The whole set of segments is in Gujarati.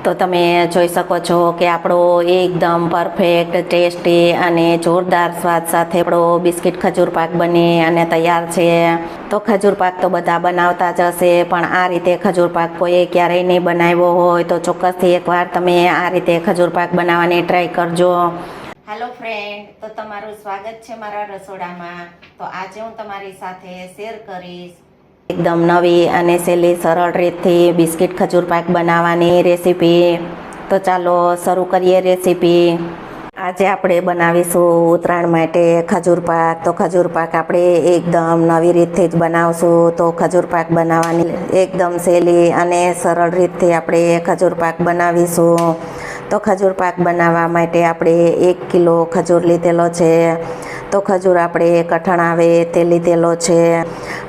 તો તમે જોઈ શકો છો કે આપણો એકદમ પરફેક્ટ ટેસ્ટી અને જોરદાર સ્વાદ સાથે આપણો બિસ્કિટ ખજૂર પાક બની અને તૈયાર છે। તો ખજૂર પાક તો બધા બનાવતા જ હશે, પણ આ રીતે ખજૂર પાક કોઈએ ક્યારેય નહીં બનાવ્યો હોય તો ચોક્કસથી એકવાર તમે આ રીતે ખજૂર પાક બનાવવાની ટ્રાય કરજો। હેલો ફ્રેન્ડ, તો તમારું સ્વાગત છે મારા રસોડામાં। તો આજે હું તમારી સાથે શેર કરીશ એકદમ નવી અને સહેલી સરળ રીતથી બિસ્કિટ ખજૂર પાક બનાવવાની રેસીપી। તો ચાલો શરૂ કરીએ રેસીપી। આજે આપણે બનાવીશું ઉત્તરાયણ માટે ખજૂર પાક। તો ખજૂર પાક આપણે એકદમ નવી રીતથી જ બનાવશું। તો ખજૂર પાક બનાવવાની એકદમ સહેલી અને સરળ રીતથી આપણે ખજૂર પાક બનાવીશું। તો ખજૂર પાક બનાવવા માટે આપણે 1 કિલો ખજૂર લીધેલો છે। તો ખજૂર આપણે કઠણ આવે તે લીધેલો છે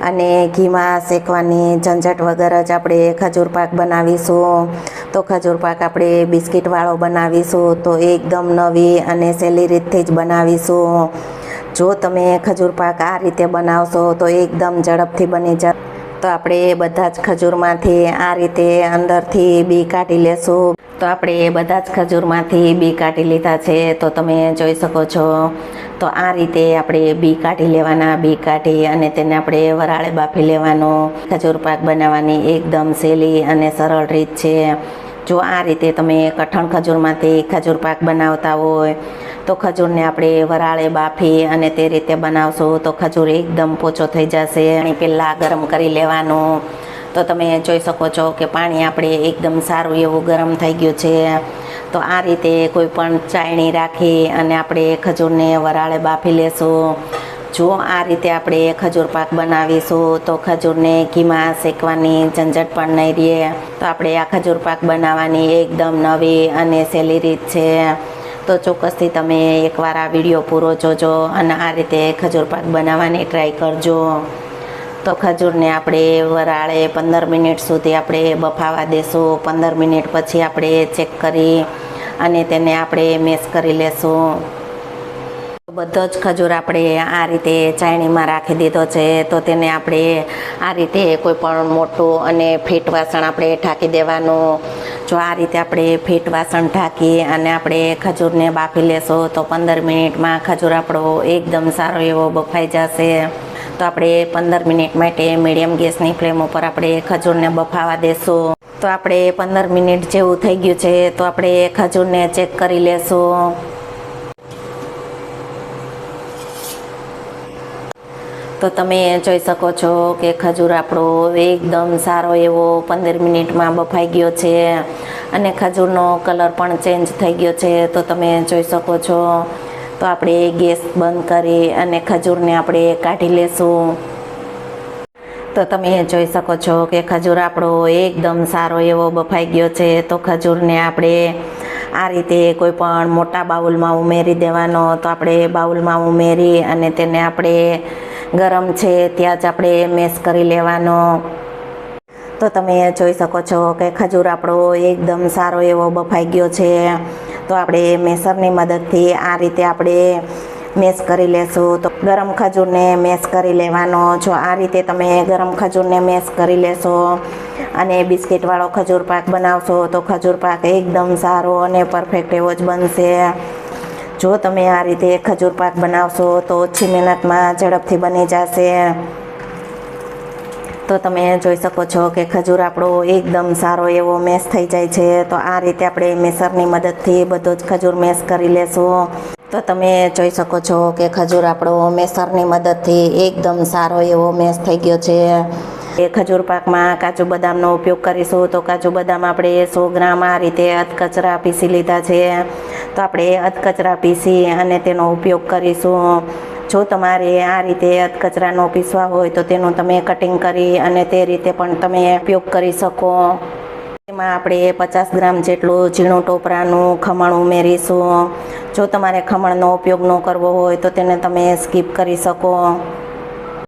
અને ઘીમાં શેકવાની ઝંઝટ વગર જ આપણે ખજૂર પાક બનાવીશું। તો ખજૂર પાક આપણે બિસ્કિટવાળો બનાવીશું, તો એકદમ નવી અને સહેલી રીતથી જ બનાવીશું। જો તમે ખજૂર પાક આ રીતે બનાવશો તો એકદમ ઝડપથી બની જશે। તો આપણે બધા જ ખજૂરમાંથી આ રીતે અંદરથી બી કાઢી લેશું। તો આપણે બધા જ ખજૂરમાંથી બી કાઢી લીધા છે, તો તમે જોઈ શકો છો। તો આ રીતે આપણે બી કાઢી લેવાના। બી કાઢી અને તેને આપણે વરાળે બાફી લેવાનો। ખજૂર પાક બનાવવાની એકદમ સહેલી અને સરળ રીત છે। જો આ રીતે તમે કઠણ ખજૂરમાંથી ખજૂર પાક બનાવતા હોય તો ખજૂરને આપણે વરાળે બાફી અને તે રીતે બનાવશો તો ખજૂર એકદમ પોચો થઈ જશે। પાણી પહેલાં ગરમ કરી લેવાનું। તો તમે જોઈ શકો છો કે પાણી આપણે એકદમ સારું એવું ગરમ થઈ ગયું છે। તો આ રીતે કોઈ પણ ચાળણી રાખી અને આપણે ખજૂરને વરાળે બાફી લેશું। જો આ રીતે આપણે ખજૂર પાક બનાવીશું તો ખજૂરને ઘીમાં શેકવાની ઝંઝટ પણ નહીં રહે। તો આપણે આ ખજૂર પાક બનાવવાની એકદમ નવી અને સહેલી રીત છે। તો ચોક્કસથી તમે એકવાર આ વિડીયો પૂરો જોજો અને આ રીતે ખજૂર પાક બનાવવાની ટ્રાય કરજો। તો ખજૂરને આપણે વરાળે 15 મિનિટ સુધી આપણે બફાવા દેશું। 15 મિનિટ પછી આપણે ચેક કરી અને તેને આપણે મેશ કરી લેશું। બધો જ ખજૂર આપણે આ રીતે ચાળણીમાં રાખી દીધો છે। તો તેને આપણે આ રીતે કોઈ પણ મોટું અને ફીટ વાસણ આપણે ઢાંકી દેવાનું। જો આ રીતે આપણે ફીટ વાસણ ઢાંકી અને આપણે ખજૂરને બાફી લેશું તો 15 મિનિટમાં ખજૂર આપણો એકદમ સારો એવો બફાઈ જશે। તો આપણે 15 મિનિટ માટે મીડિયમ ગેસની ફ્લેમ ઉપર આપણે ખજૂરને બફાવા દેશું। તો આપણે 15 મિનિટ જેવું થઈ ગયું છે, તો આપણે ખજૂરને ચેક કરી લેશું। તો તમે જોઈ શકો છો કે ખજૂર આપણો એકદમ સારો એવો 15 મિનિટમાં બફાઈ ગયો છે અને ખજૂરનો કલર પણ ચેન્જ થઈ ગયો છે। તો તમે જોઈ શકો છો। તો આપણે ગેસ બંધ કરી અને ખજૂરને આપણે કાઢી લેશું। તો તમે જોઈ શકો છો કે ખજૂર આપણો એકદમ સારો એવો બફાઈ ગયો છે। તો ખજૂરને આપણે આ રીતે કોઈ પણ મોટા બાઉલમાં ઉમેરી દેવાનો। તો આપણે બાઉલમાં ઉમેરી અને તેને આપણે ગરમ છે ત્યાં જ આપણે મેશ કરી લેવાનો। તો તમે જોઈ શકો છો કે ખજૂર આપણો એકદમ સારો એવો બફાઈ ગયો છે। તો આપણે મેસરની મદદથી આ રીતે આપણે મેશ કરી લેશું। તો ગરમ ખજૂરને મેશ કરી લેવાનો। જો આ રીતે તમે ગરમ ખજૂરને મેશ કરી લેશો અને બિસ્કિટવાળો ખજૂર પાક બનાવશો તો ખજૂર પાક એકદમ સારો અને પરફેક્ટ એવો જ બનશે। જો તમે આ રીતે ખજૂર પાક બનાવશો તો ઓછી મહેનતમાં ઝડપથી બની જશે। તો તમે જોઈ શકો છો કે ખજૂર આપણો એકદમ સારો એવો મેશ થઈ જાય છે। તો આ રીતે આપણે મેસરની મદદથી બધો જ ખજૂર મેશ કરી લેશું। તો તમે જોઈ શકો છો કે ખજૂર આપણો મેસરની મદદથી એકદમ સારો એવો મેશ થઈ ગયો છે। એ ખજૂર પાકમાં કાજુ બદામનો ઉપયોગ કરીશું। તો કાજુ બદામ આપણે 100 ગ્રામ આ રીતે અધકચરા પીસી લીધા છે। તો આપણે અધકચરા પીસી અને તેનો ઉપયોગ કરીશું। જો તમારે આ રીતે અધકચરાનો પીસવા હોય તો તેનું તમે કટિંગ કરી અને તે રીતે પણ તમે ઉપયોગ કરી શકો। એમાં આપણે 50 ગ્રામ જેટલું ઝીણું ટોપરાનું ખમણ ઉમેરીશું। જો તમારે ખમણનો ઉપયોગ ન કરવો હોય તો તેને તમે સ્કીપ કરી શકો।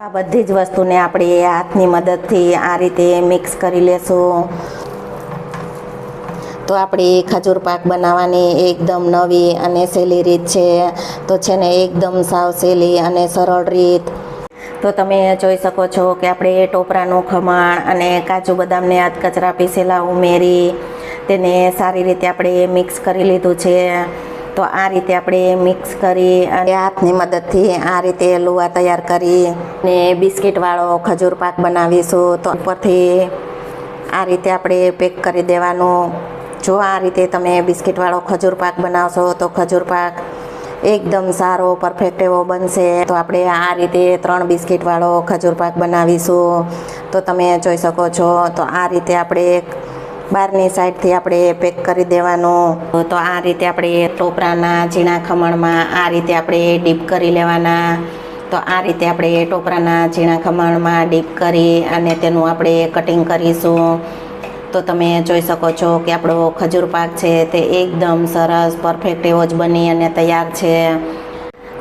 આ બધી જ વસ્તુને આપણે હાથની મદદથી આ રીતે મિક્સ કરી લેશું। તો આપણી ખજૂર પાક બનાવવાની એકદમ નવી અને સહેલી રીત છે। તો છે ને એકદમ સાવ સહેલી અને સરળ રીત। તો તમે જોઈ શકો છો કે આપણે ટોપરાનું ખમણ અને કાજુ બદામને અધકચરા પીસેલા ઉમેરી તેને સારી રીતે આપણે મિક્સ કરી લીધું છે. તો આ રીતે આપણે મિક્સ કરી અને હાથની મદદથી આ રીતે લુવા તૈયાર કરી ને બિસ્કિટવાળો ખજૂર પાક બનાવીશું. તો ઉપરથી આ રીતે આપણે પેક કરી દેવાનું. જો આ રીતે તમે બિસ્કિટવાળો ખજૂર પાક બનાવશો તો ખજૂર પાક એકદમ સારો પરફેક્ટ એવો બનશે. તો આપણે આ રીતે 3 બિસ્કિટવાળો ખજૂર પાક બનાવીશું. તો તમે જોઈ શકો છો. તો આ રીતે આપણે બહારની સાઈડથી આપણે પેક કરી દેવાનું. તો આ રીતે આપણે ટોપરાના ઝીણા ખમણમાં આ રીતે આપણે ડીપ કરી લેવાના. તો આ રીતે આપણે ટોપરાના ઝીણા ખમણમાં ડીપ કરી અને તેનું આપણે કટિંગ કરીશું. તો તમે જોઈ શકો છો કે આપણો ખજૂર પાક છે તે એકદમ સરસ પરફેક્ટ એવો જ બની અને તૈયાર છે.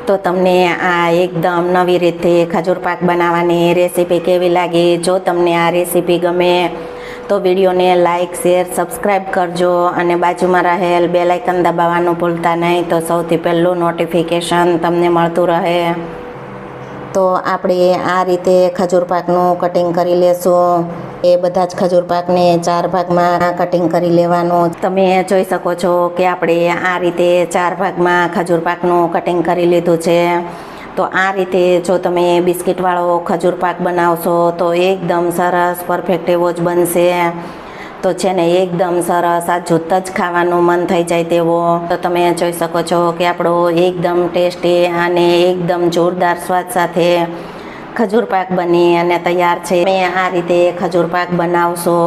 તો તમને આ એકદમ નવી રીતે ખજૂર પાક બનાવવાની રેસીપી કેવી લાગી? જો તમને આ રેસીપી ગમે તો વિડીયોને લાઇક, શેર, સબસ્ક્રાઈબ કરજો અને બાજુમાં રહેલ બેલ આઇકન દબાવવાનું ભૂલતા નહીં, તો સૌથી પહેલું નોટિફિકેશન તમને મળતું રહે. તો આપણે આ રીતે ખજૂર પાકનું કટિંગ કરી લેશું. એ બધા જ ખજૂર પાકને 4 ભાગમાં કટિંગ કરી લેવાનું. તમે જોઈ શકો છો કે આપણે આ રીતે 4 ભાગમાં ખજૂર પાકનું કટિંગ કરી લીધું છે. તો આ રીતે જો તમે બિસ્કિટવાળો ખજૂર પાક બનાવશો તો એકદમ સરસ પરફેક્ટ એવો જ બનશે. તો છે ને એકદમ સરસ, આ જોતાં જ ખાવાનું મન થઈ જાય તેવો. તો તમે જોઈ શકો છો કે આપણો એકદમ ટેસ્ટી અને એકદમ જોરદાર સ્વાદ સાથે ખજૂર પાક બની અને તૈયાર છે. તમે આ રીતે ખજૂર પાક બનાવશો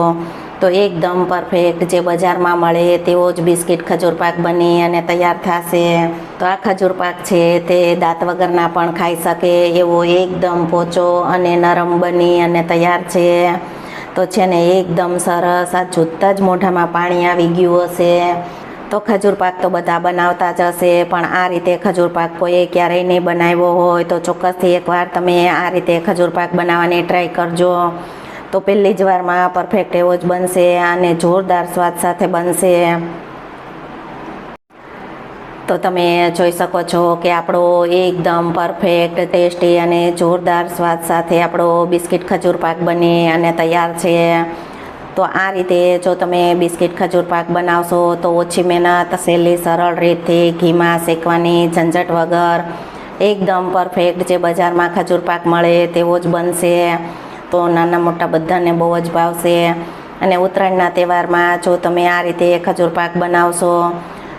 તો એકદમ પરફેક્ટ જે બજારમાં મળે તેવો જ બિસ્કિટ ખજૂર પાક બની અને તૈયાર થશે. તો આ ખજૂર પાક છે તે દાંત વગરના પણ ખાઈ શકે એવો એકદમ પોચો અને નરમ બની અને તૈયાર છે. તો છે ને એકદમ સરસ, આ જોતાં જ મોઢામાં પાણી આવી ગયું હશે. તો ખજૂર પાક તો બધા બનાવતા જ હશે, પણ આ રીતે ખજૂર પાક કોઈએ ક્યારેય નહીં બનાવ્યો હોય તો ચોક્કસથી એકવાર તમે આ રીતે ખજૂર પાક બનાવવાની ટ્રાય કરજો. તો પહેલી જ વારમાં પરફેક્ટ એવો જ બનશે અને જોરદાર સ્વાદ સાથે બનશે. તો તમે જોઈ શકો છો કે આપણો એકદમ પરફેક્ટ, ટેસ્ટી અને જોરદાર સ્વાદ સાથે આપણો બિસ્કિટ ખજૂર પાક બની અને તૈયાર છે. તો આ રીતે જો તમે બિસ્કિટ ખજૂર પાક બનાવશો તો ઓછી મહેનત, સહેલી સરળ રીતથી ઘીમાં શેકવાની ઝંઝટ વગર એકદમ પરફેક્ટ જે બજારમાં ખજૂર પાક મળે તેવો જ બનશે. તો નાના મોટા બધાને બહુ જ ભાવશે. અને ઉત્તરાયણના તહેવારમાં જો તમે આ રીતે ખજૂર પાક બનાવશો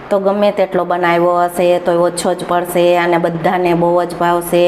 તો ગમે તેટલો બનાવ્યો હશે તો ઓછો જ પડશે અને બધાને બહુ જ ભાવશે.